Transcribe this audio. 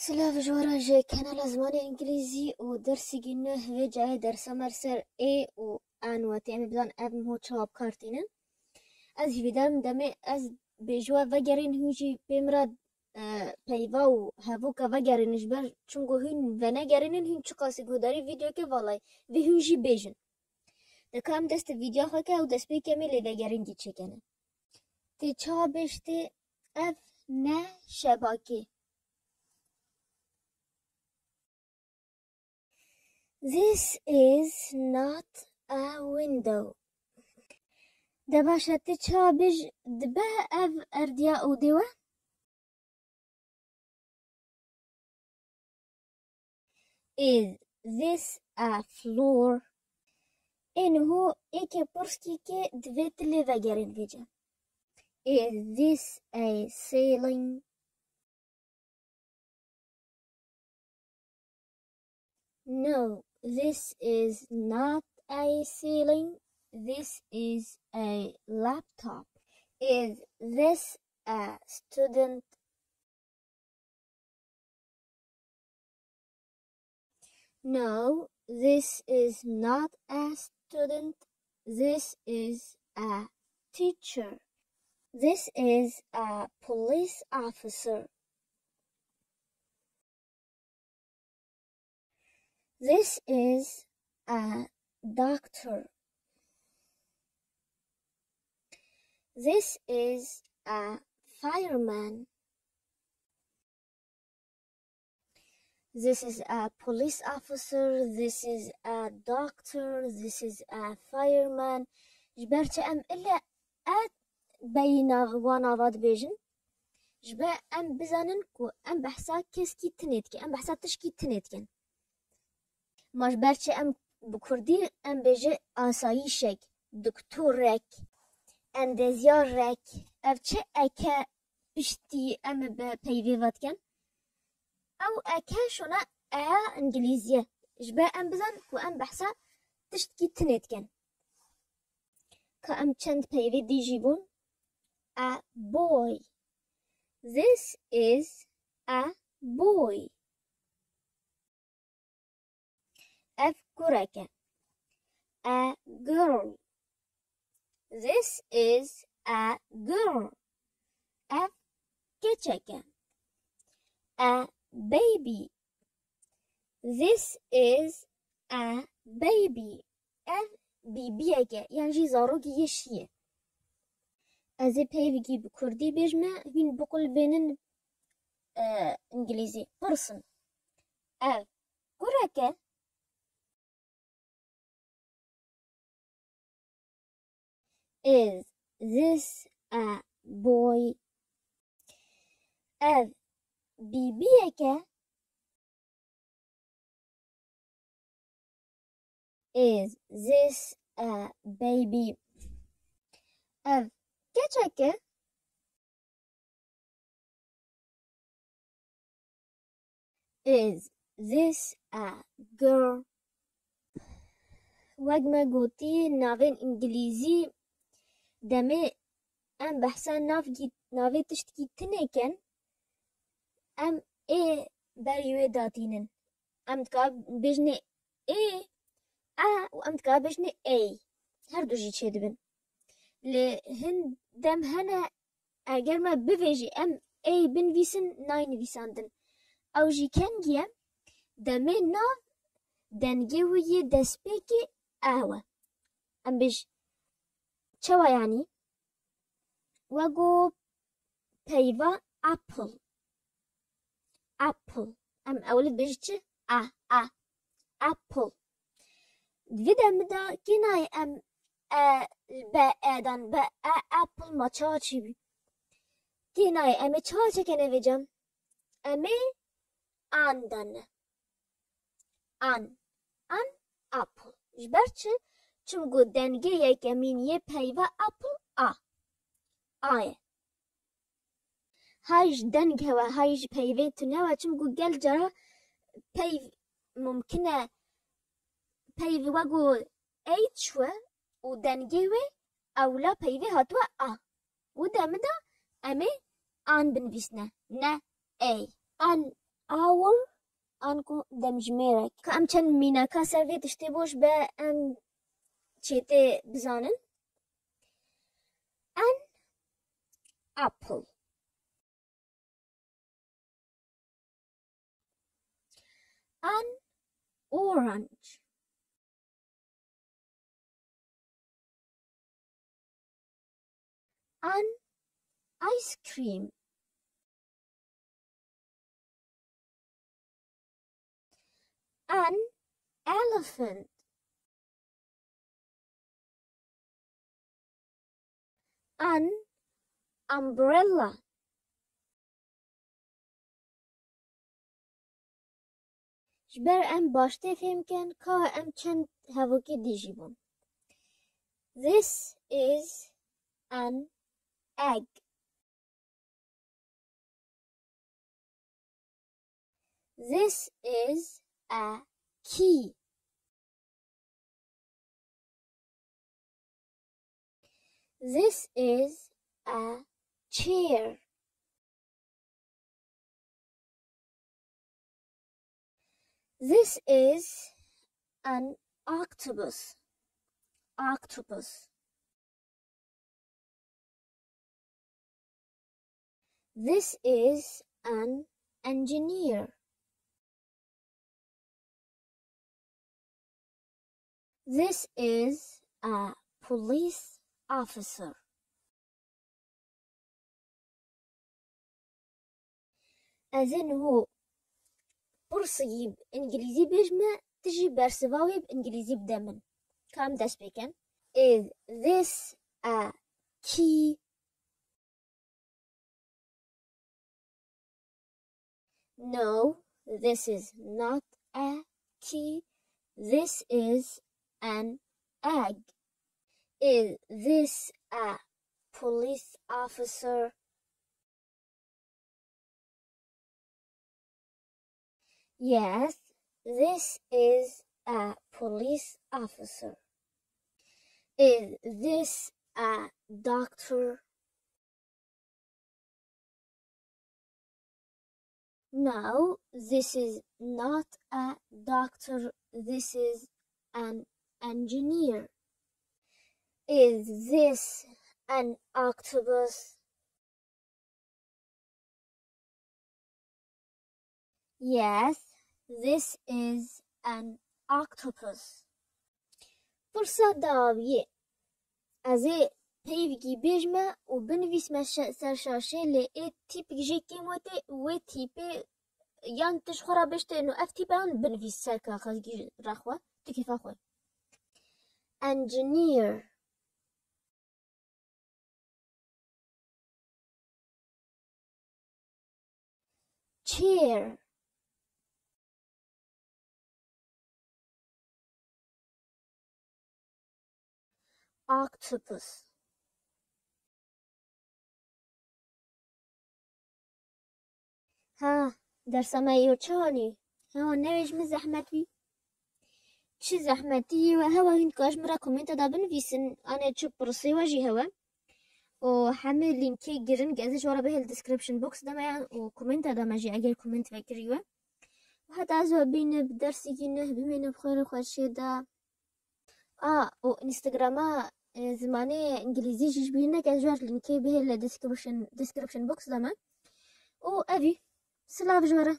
سلاف جوراجي كان لازماني انجليزي ودرسي جنه في جاي درس مرسر اي و ان واتيمي بدان افم هو تشاب كارتينن از هیدم دمه از بجوا وگرین هوجی بمراد پیوا و هفوکا وگرینش بر چونگو هن و نگرینن هن چقاسی گوداری ویدیو که والای وی هوجی بیجن دکام دست ویدیو خواه که او دست بی کمی وگرین دی چکنه تی چا بشتی اف نه شباکی. This is not a window. دبا شتی چا بج دبا اف اردیا او دیوه. Is this a floor? اینهو ایک پرسکی که دویت لی وگرین ویجا. Is this a ceiling? No, this is not a ceiling. This is a laptop. Is this a student? No, this is not a student. This is a teacher. This is a police officer. This is a doctor. This is a fireman. This is a police officer. This is a doctor. This is a fireman. جبرت أم إلا بينا وانا واد بيجن جبا أم بزانن كو أم بحسا كسكي تنيتكي أم بحسا تشكي تنيتكن ماش برچه ام بکردی ام بجه آسایشک دکتورک اندزیارک اف چه اکه پشتی ام به پیوی واتکن او اکه شونا ایا انگلیزیه جبه ام بزن کو ام بحثا تشتکی تنیتکن که ام چند پیوی دی جیبون a boy. This is a boy. أذكرك a girl. This is a girl. أفكتك a baby. This is a baby. بيبيك يعني زاروك يشيه از پیوگی بکردی بجمع هین بقول بینن انگلیزی person أذكرك Is this a boy? Ev bibiyeke Is this a baby? Ev keçeke Is this a girl? وقما قوتي نافين انجليزي دمي ام بحسان نافي تشتكي تنكن ام اي بريوه داتينن ام تكاب بجني اي و ام تكاب بجني اي هر دو جي چه دبن لهن دم هنا اگر ما بفيجي ام اي بنويسن ناين ويساندن او جي كنگيا دمي ناف دنگوي دسبيكي اهوه ام بج چوا يعني وگو پیوا apple ام اولد بجتش apple دویده مدا گنای ام با ایدان با apple ما چاچی بی گنای امی چاچه کنه ویجم امی آندن آن apple جبرچه چونگو دنگه یک امین یه پیوا apple آیه هایش دنگ هوا هایش پیوه تونه و چونگو گل جرا پیو ممکنه پیو وگو اید شوه و دنگه و اولا پیوه هاتوه و دمدا امه آن بنویسنه نه ای آن hour أنكو دمجميرك كأم چن مينا كاسر تشتبوش با أم چيتي بزانن an apple an orange an ice cream an elephant an umbrella جبر ام باشته فهم کن که ام چند هواکی دیجی بون. This is an egg. This is a key. This is a chair. This is an octopus. Octopus. This is an engineer. This is a police officer. أذن هو برصيب إنجليزي بيجمع تجي برسواوي بإنجليزي بدمن كام داس بيكن Is this a key? No, this is not a key. This is an egg. Is this a police officer? Yes, this is a police officer. Is this a doctor? No, this is not a doctor. This is an engineer. Is this an octopus? Yes, this is an octopus. فرصة داوية أزي بيفجي بيجمع وبنفيس ما سرشاشة لإيه تيب جي كيموتي وتيبي يان تشخرا بشتي إنه أفتيبان بنفيس سركا خزجي رخوة تكيف أخوي engineer chair octopus ها درس ما يوتشوني هوا نويج من زحمتي چه زحمتي وهوا هنكاش مرا كومنت دا بنفيسن أنا تشوف برصي واجي هوا وحمل لينكي جرن جازش ورا به الديسكريبشن بوكس دا ما وكومنت دا ما جي أجر كومنت فكريوا وحتى أزوا بين بدرسي جنه بمين بخير خوشي دا وإنستغراما زماني إنجليزي جيش بينا كجوار لينكي به الديسكريبشن بوكس دا ما وأبي سلاف جوارا